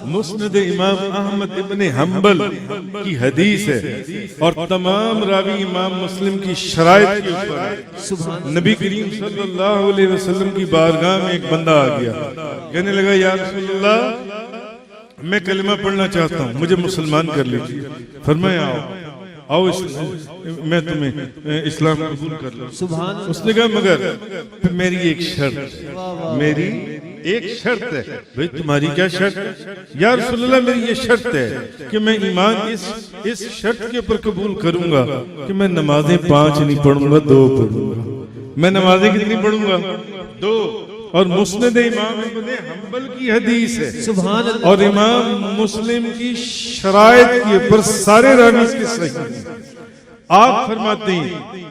مسند امام احمد ابن حنبل کی حدیث ہے اور تمام راوی امام مسلم کی شرائط کے اوپر ہے۔ نبی کریم صلی اللہ علیہ وسلم کی بارگاہ میں ایک بندہ آ گیا، کہنے لگا یا رسول اللہ میں کلمہ پڑھنا چاہتا ہوں، مجھے مسلمان کر لیجیے۔ فرمایا آؤ میں تمہیں اسلام قبول کر لوں۔ اس نے کہا مگر میری ایک شرط ہے، میری ایک شرط ہے۔ بھئی تمہاری کیا شرط ہے؟ یا رسول اللہ میری یہ شرط ہے کہ میں ایمان اس شرط کے اوپر قبول کروں گا کہ میں نمازیں 5 نہیں پڑھوں گا، 2 پڑھوں گا۔ میں نمازیں کتنی پڑھوں گا؟ 2۔ اور مسند امام ابن حنبل کی حدیث ہے اور امام مسلم کی شرائط کے اوپر سارے راوی اس کے صحیح ہیں۔ آپ فرماتے ہیں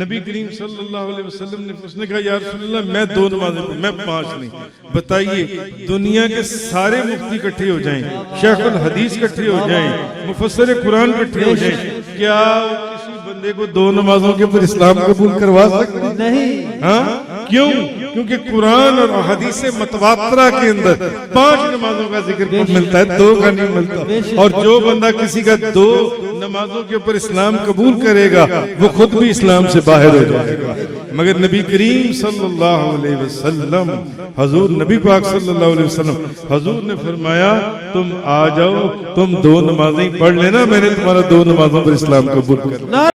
نبی کریم صلی اللہ علیہ وسلم نے اس نے کہا یا رسول اللہ میں 2 نمازیں پڑھوں، میں 5 نہیں۔ بتائیے دنیا کے سارے مفتی اکٹھے ہو جائیں، شیخ الحدیث اکٹھے ہو جائیں، مفسر قرآن اکٹھے ہو جائیں، کیا کسی بندے کو 2 نمازوں کے اوپر اسلام قبول کروا سکتے نہیں؟ ہاں کیوں؟ کیونکہ قرآن اور حدیث متواترہ کے اندر 5 نمازوں کا ذکر ملتا ہے، 2 کا نہیں ملتا۔ اور جو بندہ کسی کا 2 نمازوں کے اوپر اسلام قبول کرے گا وہ خود بھی اسلام سے باہر ہو جائے گا۔ مگر نبی کریم صلی اللہ علیہ وسلم، حضور نبی پاک صلی اللہ علیہ وسلم، حضور نے فرمایا تم آ جاؤ، تم 2 نمازیں پڑھ لینا، میں نے تمہارا 2 نمازوں پر اسلام قبول کر لیا۔